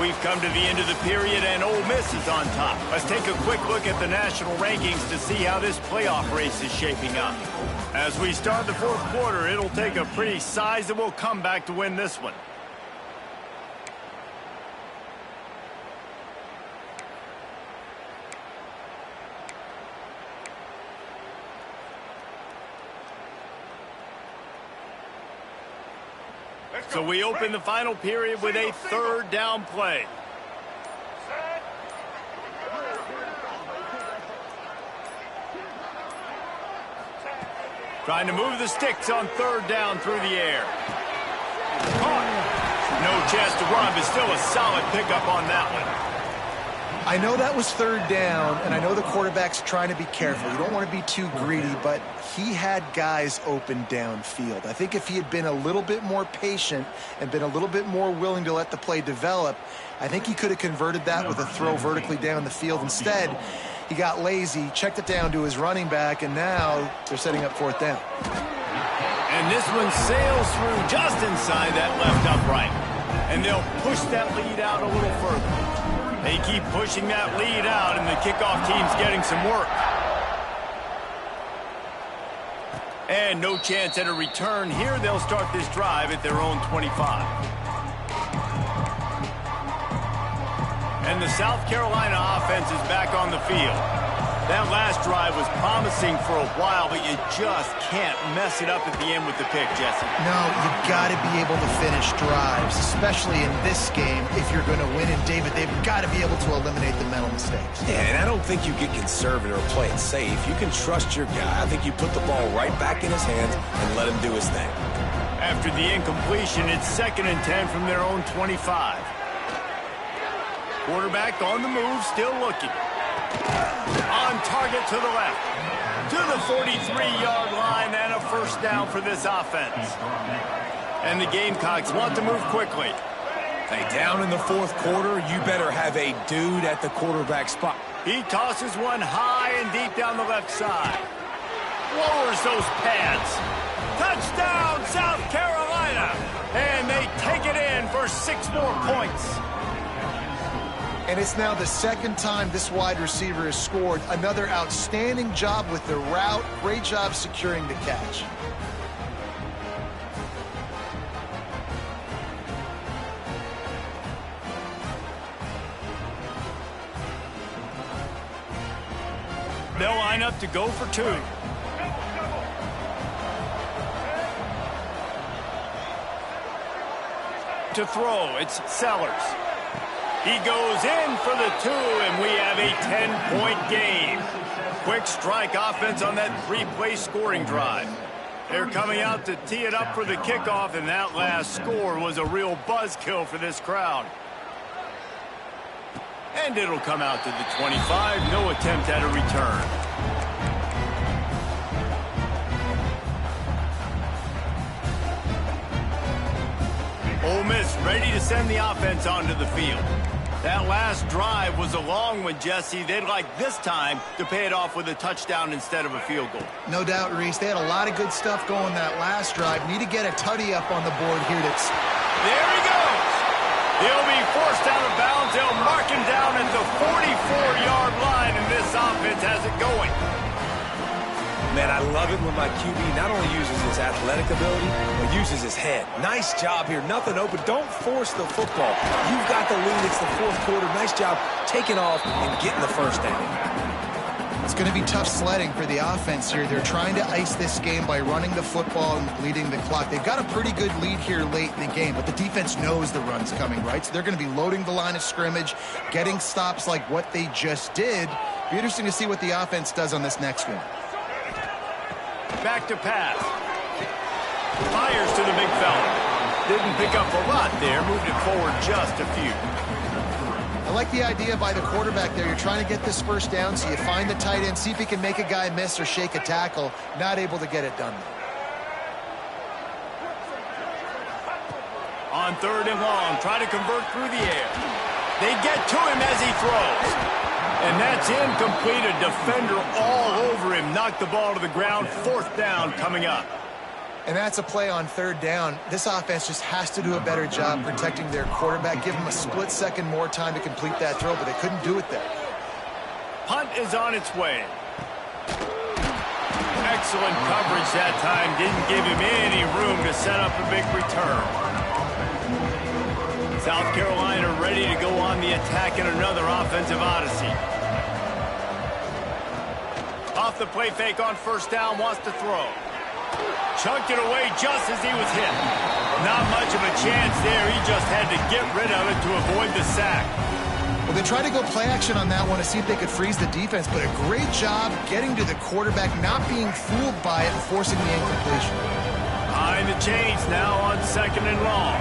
We've come to the end of the period, and Ole Miss is on top. Let's take a quick look at the national rankings to see how this playoff race is shaping up. As we start the fourth quarter, it'll take a pretty sizable comeback to win this one. So we open the final period with a third down play. Trying to move the sticks on third down through the air. Caught. No chance to run, but still a solid pickup on that one. I know that was third down, and I know the quarterback's trying to be careful. You don't want to be too greedy, but he had guys open downfield. I think if he had been a little bit more patient and been a little bit more willing to let the play develop, I think he could have converted that with a throw vertically down the field. Instead, he got lazy, checked it down to his running back, and now they're setting up fourth down. And this one sails through just inside that left upright. And they'll push that lead out a little further. They keep pushing that lead out, and the kickoff team's getting some work. And no chance at a return here. They'll start this drive at their own 25. And the South Carolina offense is back on the field. That last drive was promising for a while, but you just can't mess it up at the end with the pick, Jesse. No, you've got to be able to finish drives, especially in this game if you're going to win. And, David, they've got to be able to eliminate the mental mistakes. Yeah, and I don't think you get conservative or play it safe. You can trust your guy. I think you put the ball right back in his hands and let him do his thing. After the incompletion, it's 2nd and 10 from their own 25. Quarterback on the move, still looking. On target to the left. To the 43-yard line, and a first down for this offense. And the Gamecocks want to move quickly. Hey, down in the fourth quarter, you better have a dude at the quarterback spot. He tosses one high and deep down the left side. Lowers those pads. Touchdown, South Carolina! And they take it in for 6 more points. And it's now the second time this wide receiver has scored. Another outstanding job with the route. Great job securing the catch. They'll line up to go for 2. To throw, it's Sellers. He goes in for the 2, and we have a 10-point game. Quick strike offense on that 3-play scoring drive. They're coming out to tee it up for the kickoff, and that last score was a real buzzkill for this crowd. And it'll come out to the 25. No attempt at a return. Ole Miss ready to send the offense onto the field. That last drive was a long one, Jesse. They'd like this time to pay it off with a touchdown instead of a field goal. No doubt, Reese. They had a lot of good stuff going that last drive. Need to get a tutty up on the board here. There he goes. He'll be forced out of bounds. They'll mark him down at the 44-yard line, and this offense has it going. Man, I love it when my QB not only uses his athletic ability, but uses his head. Nice job here. Nothing open. Don't force the football. You've got the lead. It's the 4th quarter. Nice job taking off and getting the first down. It's going to be tough sledding for the offense here. They're trying to ice this game by running the football and leading the clock. They've got a pretty good lead here late in the game, but the defense knows the run's coming, right? So they're going to be loading the line of scrimmage, getting stops like what they just did. Be interesting to see what the offense does on this next one. Back to pass. Fires to the big fella. Didn't pick up a lot there. Moved it forward just a few. I like the idea by the quarterback there. You're trying to get this first down, so you find the tight end, see if he can make a guy miss or shake a tackle. Not able to get it done. On 3rd and long, try to convert through the air. They get to him as he throws. And that's incomplete. A defender all over him. Knocked the ball to the ground. 4th down coming up. And that's a play on 3rd down. This offense just has to do a better job protecting their quarterback. Give him a split second more time to complete that throw, but they couldn't do it there. Punt is on its way. Excellent coverage that time. Didn't give him any room to set up a big return. South Carolina ready to go on the attack in another offensive odyssey. Off the play fake on 1st down, wants to throw. Chunked it away just as he was hit. Not much of a chance there. He just had to get rid of it to avoid the sack. Well, they tried to go play action on that one to see if they could freeze the defense, but a great job getting to the quarterback, not being fooled by it and forcing the incompletion. Behind the chains now on 2nd and long.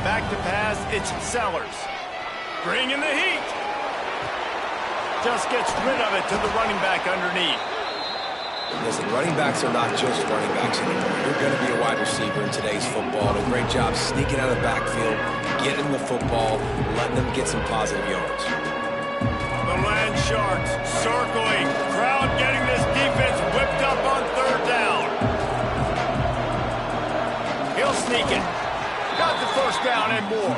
Back to pass, it's Sellers. Bringing the heat. Just gets rid of it to the running back underneath. Listen, running backs are not just running backs anymore. You're going to be a wide receiver in today's football. A great job sneaking out of the backfield, getting the football, letting them get some positive yards. The Land Sharks circling. Crowd getting this defense whipped up on 3rd down. He'll sneak it. Got the 1st down and more.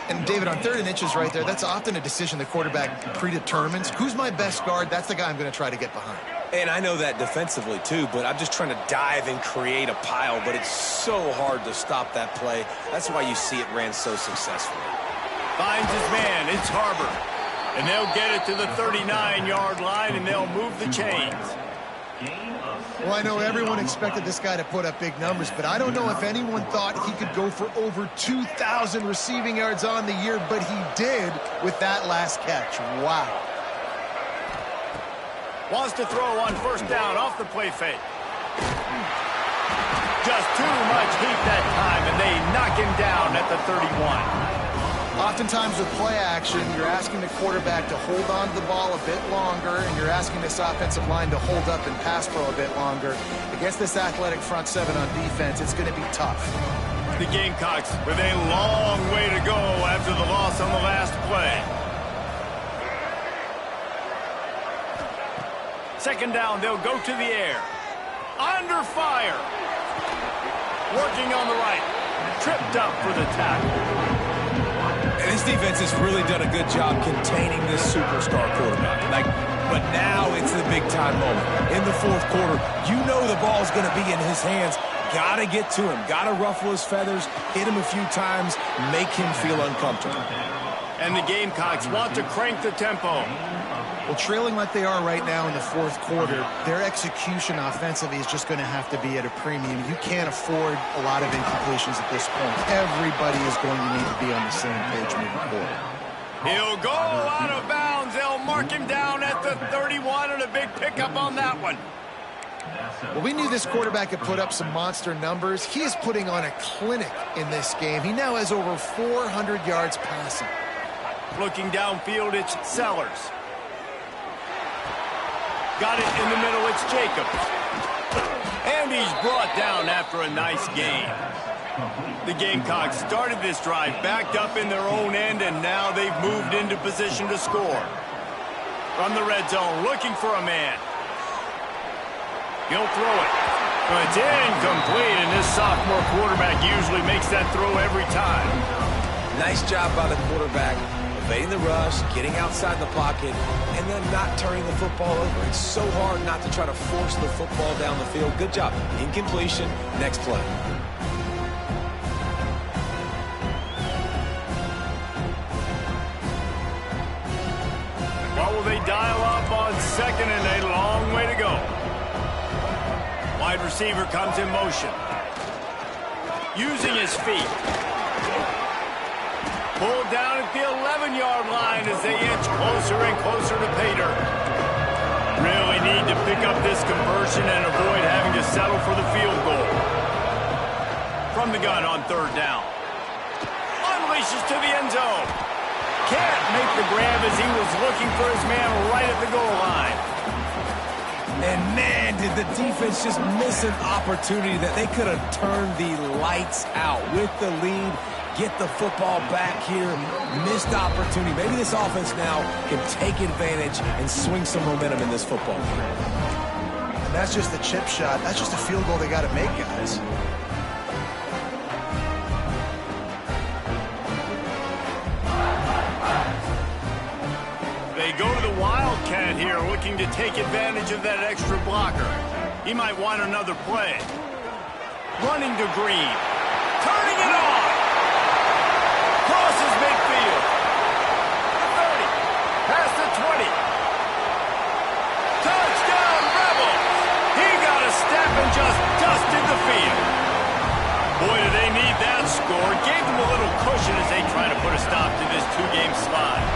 And, David, on 3rd and inches right there, that's often a decision the quarterback predetermines. Who's my best guard? That's the guy I'm going to try to get behind. And I know that defensively, too, but I'm just trying to dive and create a pile, but it's so hard to stop that play. That's why you see it ran so successfully. Finds his man. It's Harbor. And they'll get it to the 39-yard line, and they'll move the chains. Well, I know everyone expected this guy to put up big numbers, but I don't know if anyone thought he could go for over 2,000 receiving yards on the year, but he did with that last catch. Wow. Wants to throw on 1st down off the play fake. Just too much heat that time, and they knock him down at the 31. Oftentimes with play action, you're asking the quarterback to hold on to the ball a bit longer, and you're asking this offensive line to hold up and pass pro a bit longer. Against this athletic front 7 on defense, it's going to be tough. The Gamecocks with a long way to go after the loss on the last play. Second down, they'll go to the air. Under fire. Working on the right. Tripped up for the tackle. And this defense has really done a good job containing this superstar quarterback. But now it's the big-time moment. In the fourth quarter, you know the ball's going to be in his hands. Got to get to him. Got to ruffle his feathers, hit him a few times, make him feel uncomfortable. And the Gamecocks want to crank the tempo. Well, trailing like they are right now in the fourth quarter, their execution offensively is just going to have to be at a premium. You can't afford a lot of incompletions at this point. Everybody is going to need to be on the same page moving forward. He'll go out of bounds. They'll mark him down at the 31 and a big pickup on that one. Well, we knew this quarterback could put up some monster numbers. He is putting on a clinic in this game. He now has over 400 yards passing. Looking downfield, it's Sellers. Got it in the middle, it's Jacobs. And he's brought down after a nice gain. The Gamecocks started this drive backed up in their own end, and now they've moved into position to score. From the red zone, looking for a man. He'll throw it. It's incomplete, and this sophomore quarterback usually makes that throw every time. Nice job by the quarterback, evading the rush, getting outside the pocket, and then not turning the football over. It's so hard not to try to force the football down the field. Good job. Incompletion. Next play. What will they dial up on second and a long way to go? Wide receiver comes in motion. Using his feet. Pulled down at the 11-yard line as they inch closer and closer to pay dirt. Really need to pick up this conversion and avoid having to settle for the field goal. From the gun on third down. Unleashes to the end zone. Can't make the grab as he was looking for his man right at the goal line. And man, did the defense just miss an opportunity that they could have turned the lights out with the lead. Get the football back here. Missed opportunity. Maybe this offense now can take advantage and swing some momentum in this football game. And that's just a chip shot. That's just a field goal they got to make, guys. They go to the Wildcat here, looking to take advantage of that extra blocker. He might want another play. Running to Green. Turning it on. Crosses midfield. The 30. Past the 20. Touchdown, Rebels. He got a step and just dusted the field. Boy, do they need that score. Gave them a little cushion as they try to put a stop to this two-game slide.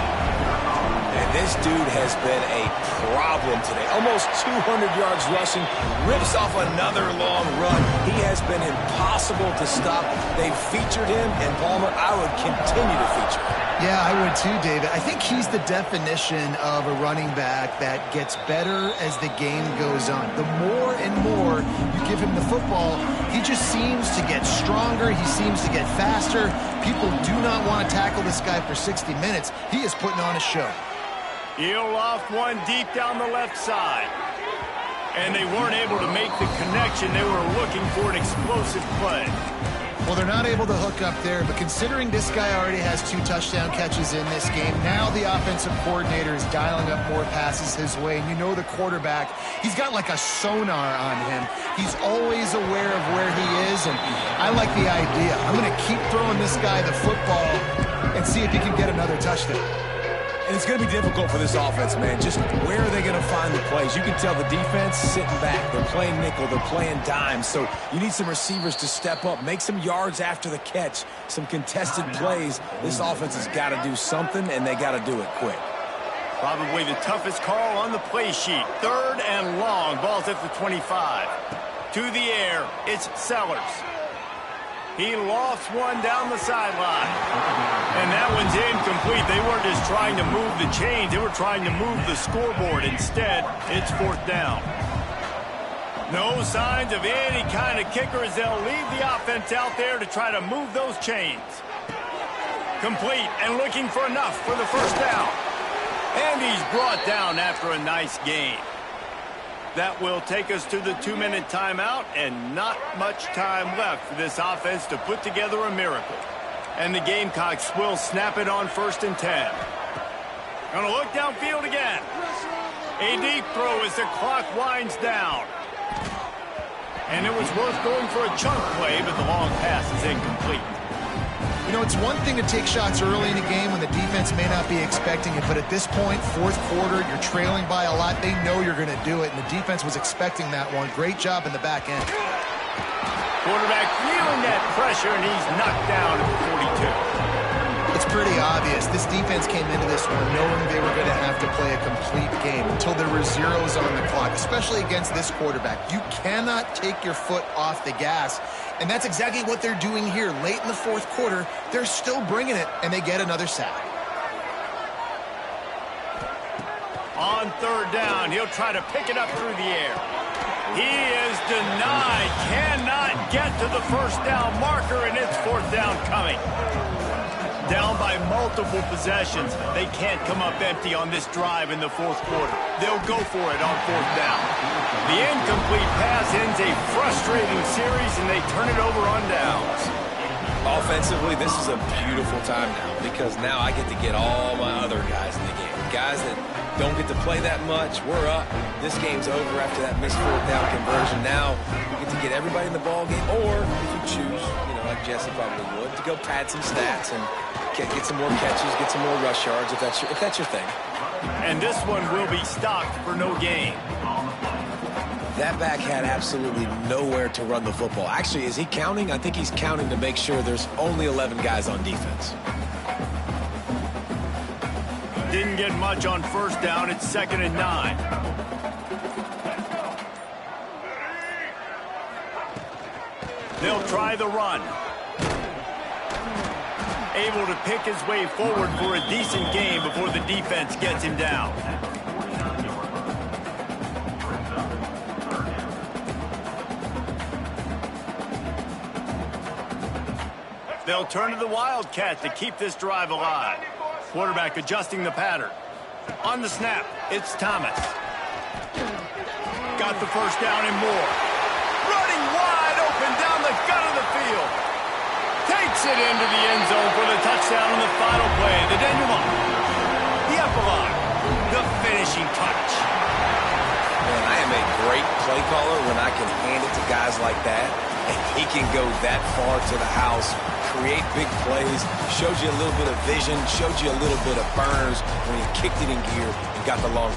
And this dude has been a problem today. Almost 200 yards rushing. Rips off another long run. He has been impossible to stop. They've featured him, and Palmer, I would continue to feature him. Yeah, I would too, David. I think he's the definition of a running back that gets better as the game goes on. The more and more you give him the football, he just seems to get stronger. He seems to get faster. People do not want to tackle this guy for 60 minutes. He is putting on a show. He'll loft one deep down the left side. And they weren't able to make the connection. They were looking for an explosive play. Well, they're not able to hook up there, but considering this guy already has 2 touchdown catches in this game, now the offensive coordinator is dialing up more passes his way. And you know the quarterback, he's got like a sonar on him. He's always aware of where he is, and I like the idea. I'm going to keep throwing this guy the football and see if he can get another touchdown. And it's going to be difficult for this offense, man. Just where are they going to find the plays? You can tell the defense sitting back. They're playing nickel. They're playing dime. So you need some receivers to step up, make some yards after the catch, some contested plays. This offense has got to do something, and they got to do it quick. Probably the toughest call on the play sheet. Third and long. Ball's at the 25. To the air, it's Sellers. He lofts one down the sideline. And that one's incomplete. They weren't just trying to move the chains. They were trying to move the scoreboard. Instead, it's fourth down. No signs of any kind of kicker as they'll leave the offense out there to try to move those chains. Complete and looking for enough for the first down. And he's brought down after a nice gain. That will take us to the 2-minute timeout, and not much time left for this offense to put together a miracle. And the Gamecocks will snap it on 1st and 10. Gonna look downfield again. A deep throw as the clock winds down. And it was worth going for a chunk play, but the long pass is incomplete. You know, it's one thing to take shots early in a game when the defense may not be expecting it, but at this point, 4th quarter, you're trailing by a lot. They know you're going to do it, and the defense was expecting that one. Great job in the back end. Quarterback feeling that pressure, and he's knocked down at the 42. It's pretty obvious. This defense came into this one knowing they were going to have to play a complete game until there were zeros on the clock, especially against this quarterback. You cannot take your foot off the gas, and that's exactly what they're doing here. Late in the 4th quarter, they're still bringing it, and they get another sack. On 3rd down, he'll try to pick it up through the air. He is denied, cannot get to the 1st down marker, and it's 4th down coming. Down by multiple possessions. They can't come up empty on this drive in the 4th quarter. They'll go for it on 4th down. The incomplete pass ends a frustrating series, and they turn it over on downs. Offensively, this is a beautiful time now because now I get to get all my other guys in the game. Guys that don't get to play that much. We're up. This game's over after that missed 4th down conversion. Now we get to get everybody in the ball game, or if you choose, like Jesse probably would, to go pad some stats and get some more catches, get some more rush yards if that's your thing. And this one will be stopped for no gain. That back had absolutely nowhere to run the football. Actually, is he counting? I think he's counting to make sure there's only 11 guys on defense. Didn't get much on 1st down. It's 2nd and 9. They'll try the run. Able to pick his way forward for a decent game before the defense gets him down. They'll turn to the Wildcat to keep this drive alive. Quarterback adjusting the pattern. On the snap, it's Thomas. Got the 1st down and more. Running wide open down the gut of the field. Takes it into the end zone for the touchdown on the final play. The denouement. The epilogue. The finishing touch. Man, I am a great play caller when I can hand it to guys like that. And he can go that far to the house, create big plays, shows you a little bit of vision, showed you a little bit of burners when he kicked it in gear and got the long